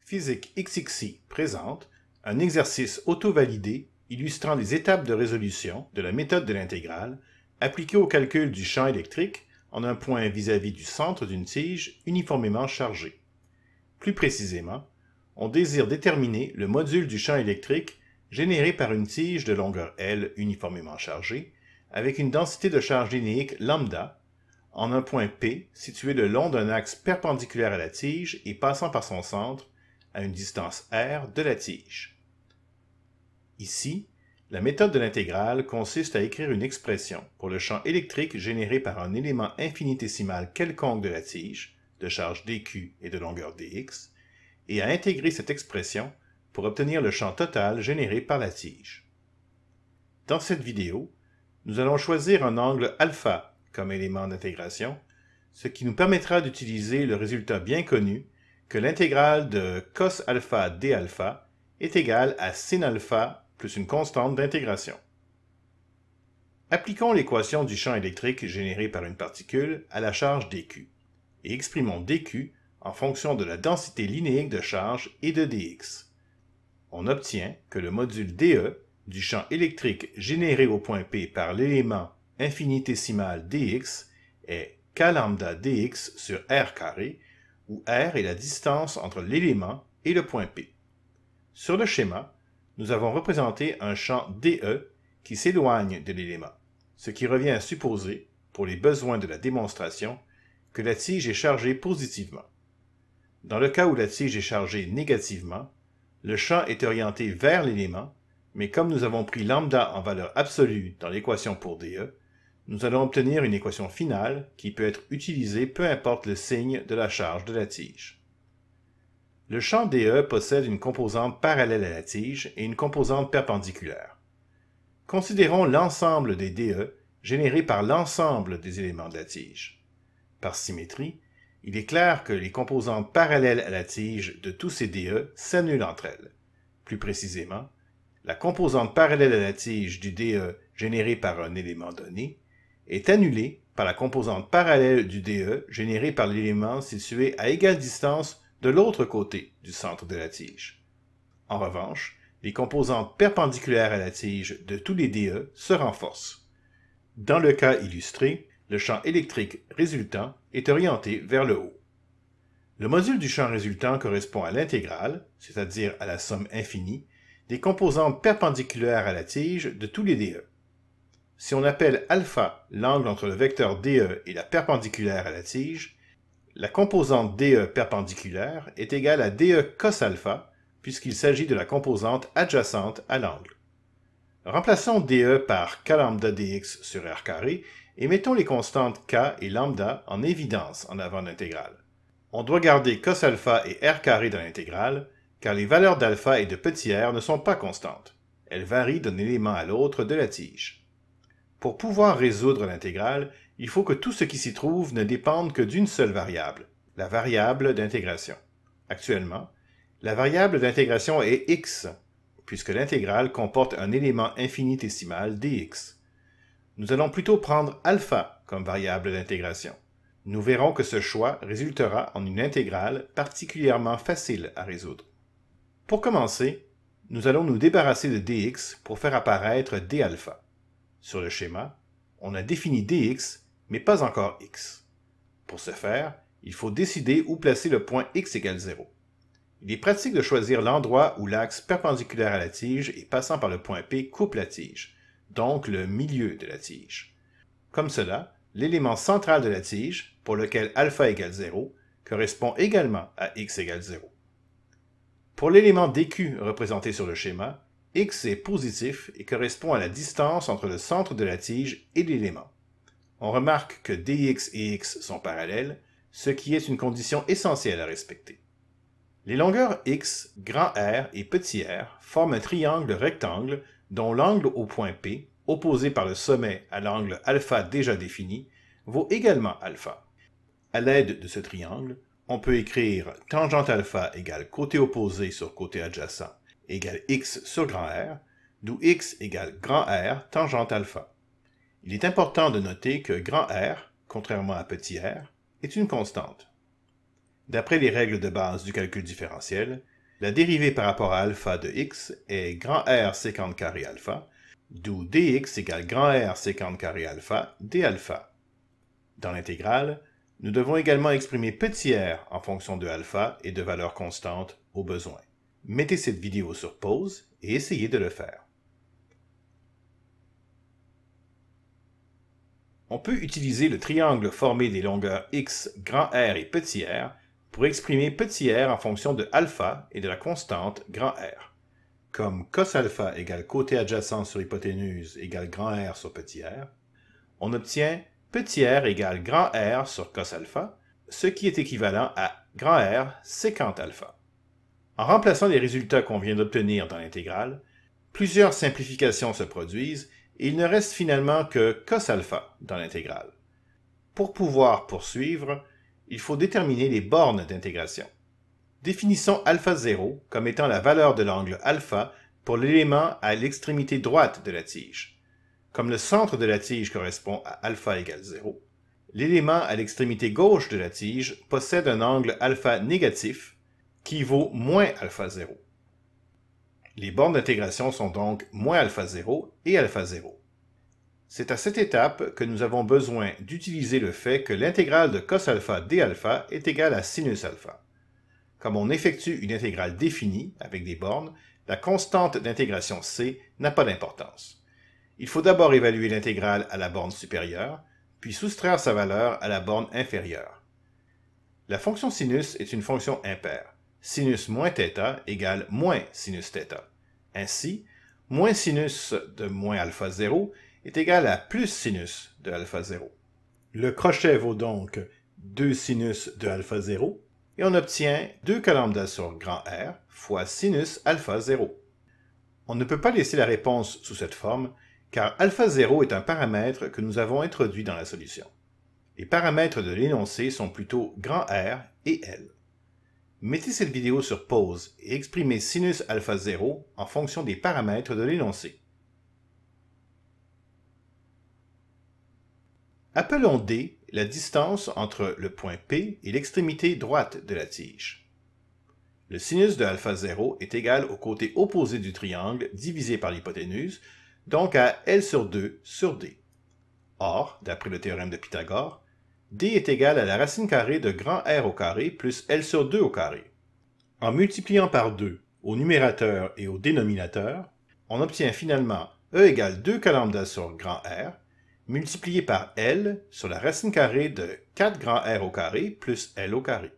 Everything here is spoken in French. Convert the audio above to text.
Physique XXI présente un exercice auto-validé illustrant les étapes de résolution de la méthode de l'intégrale appliquée au calcul du champ électrique en un point vis-à-vis du centre d'une tige uniformément chargée. Plus précisément, on désire déterminer le module du champ électrique généré par une tige de longueur L uniformément chargée avec une densité de charge linéique lambda en un point P situé le long d'un axe perpendiculaire à la tige et passant par son centre à une distance r de la tige. Ici, la méthode de l'intégrale consiste à écrire une expression pour le champ électrique généré par un élément infinitésimal quelconque de la tige, de charge dq et de longueur dx, et à intégrer cette expression pour obtenir le champ total généré par la tige. Dans cette vidéo, nous allons choisir un angle alpha comme élément d'intégration, ce qui nous permettra d'utiliser le résultat bien connu que l'intégrale de cos alpha d alpha est égale à sin alpha plus une constante d'intégration. Appliquons l'équation du champ électrique généré par une particule à la charge dq et exprimons dq en fonction de la densité linéique de charge et de dx. On obtient que le module dE du champ électrique généré au point P par l'élément infinitésimal dx est k lambda dx sur r carré, où r est la distance entre l'élément et le point P. Sur le schéma, nous avons représenté un champ dE qui s'éloigne de l'élément, ce qui revient à supposer, pour les besoins de la démonstration, que la tige est chargée positivement. Dans le cas où la tige est chargée négativement, le champ est orienté vers l'élément, mais comme nous avons pris lambda en valeur absolue dans l'équation pour dE, nous allons obtenir une équation finale qui peut être utilisée peu importe le signe de la charge de la tige. Le champ dE possède une composante parallèle à la tige et une composante perpendiculaire. Considérons l'ensemble des dE générés par l'ensemble des éléments de la tige. Par symétrie, il est clair que les composantes parallèles à la tige de tous ces dE s'annulent entre elles. Plus précisément, la composante parallèle à la tige du dE générée par un élément donné est annulée par la composante parallèle du dE générée par l'élément situé à égale distance de l'autre côté du centre de la tige. En revanche, les composantes perpendiculaires à la tige de tous les dE se renforcent. Dans le cas illustré, le champ électrique résultant est orienté vers le haut. Le module du champ résultant correspond à l'intégrale, c'est-à-dire à la somme infinie, des composantes perpendiculaires à la tige de tous les dE. Si on appelle alpha l'angle entre le vecteur dE et la perpendiculaire à la tige, la composante dE perpendiculaire est égale à dE cos alpha, puisqu'il s'agit de la composante adjacente à l'angle. Remplaçons dE par k lambda dx sur r carré et mettons les constantes k et lambda en évidence en avant de l'intégrale. On doit garder cos alpha et r carré dans l'intégrale, car les valeurs d'alpha et de petit r ne sont pas constantes. Elles varient d'un élément à l'autre de la tige. Pour pouvoir résoudre l'intégrale, il faut que tout ce qui s'y trouve ne dépende que d'une seule variable, la variable d'intégration. Actuellement, la variable d'intégration est x, puisque l'intégrale comporte un élément infinitésimal dx. Nous allons plutôt prendre alpha comme variable d'intégration. Nous verrons que ce choix résultera en une intégrale particulièrement facile à résoudre. Pour commencer, nous allons nous débarrasser de dx pour faire apparaître d alpha. Sur le schéma, on a défini dx, mais pas encore x. Pour ce faire, il faut décider où placer le point x égale 0. Il est pratique de choisir l'endroit où l'axe perpendiculaire à la tige et passant par le point P coupe la tige, donc le milieu de la tige. Comme cela, l'élément central de la tige, pour lequel alpha égale 0, correspond également à x égale 0. Pour l'élément dq représenté sur le schéma, x est positif et correspond à la distance entre le centre de la tige et l'élément. On remarque que dx et x sont parallèles, ce qui est une condition essentielle à respecter. Les longueurs x, grand R et petit r forment un triangle rectangle dont l'angle au point P, opposé par le sommet à l'angle alpha déjà défini, vaut également alpha. À l'aide de ce triangle, on peut écrire tangente alpha égale côté opposé sur côté adjacent égale x sur grand R, d'où x égale grand R tangente alpha. Il est important de noter que grand R, contrairement à petit r, est une constante. D'après les règles de base du calcul différentiel, La dérivée par rapport à alpha de x est grand R sécant carré alpha, d'où dx égale grand R sécant carré alpha d alpha. Dans l'intégrale, nous devons également exprimer petit r en fonction de alpha et de valeurs constantes au besoin. Mettez cette vidéo sur pause et essayez de le faire. On peut utiliser le triangle formé des longueurs x, grand R et petit r pour exprimer petit r en fonction de alpha et de la constante grand R. Comme cos alpha égale côté adjacent sur hypoténuse égale grand R sur petit r, on obtient petit r égale grand R sur cos alpha, ce qui est équivalent à grand R sécant alpha. En remplaçant les résultats qu'on vient d'obtenir dans l'intégrale, plusieurs simplifications se produisent et il ne reste finalement que cos alpha dans l'intégrale. Pour pouvoir poursuivre, il faut déterminer les bornes d'intégration. Définissons alpha 0 comme étant la valeur de l'angle alpha pour l'élément à l'extrémité droite de la tige. Comme le centre de la tige correspond à alpha égale 0, l'élément à l'extrémité gauche de la tige possède un angle alpha négatif qui vaut moins alpha 0. Les bornes d'intégration sont donc moins alpha 0 et alpha 0. C'est à cette étape que nous avons besoin d'utiliser le fait que l'intégrale de cos alpha d alpha est égale à sinus alpha. Comme on effectue une intégrale définie avec des bornes, la constante d'intégration c n'a pas d'importance. Il faut d'abord évaluer l'intégrale à la borne supérieure, puis soustraire sa valeur à la borne inférieure. La fonction sinus est une fonction impaire. Sinus moins θ égale moins sinus θ. Ainsi, moins sinus de moins alpha 0 est égal à plus sinus de alpha 0. Le crochet vaut donc 2 sinus de alpha 0 et on obtient 2 lambda sur grand R fois sinus alpha 0. On ne peut pas laisser la réponse sous cette forme car alpha 0 est un paramètre que nous avons introduit dans la solution. Les paramètres de l'énoncé sont plutôt grand R et L. Mettez cette vidéo sur pause et exprimez sinus alpha 0 en fonction des paramètres de l'énoncé. Appelons D la distance entre le point P et l'extrémité droite de la tige. Le sinus de alpha 0 est égal au côté opposé du triangle divisé par l'hypoténuse, donc à L sur 2 sur D. Or, d'après le théorème de Pythagore, D est égal à la racine carrée de grand R au carré plus L sur 2 au carré. En multipliant par 2 au numérateur et au dénominateur, on obtient finalement E égale 2 lambda sur grand R, multiplié par L sur la racine carrée de 4 grand R au carré plus L au carré.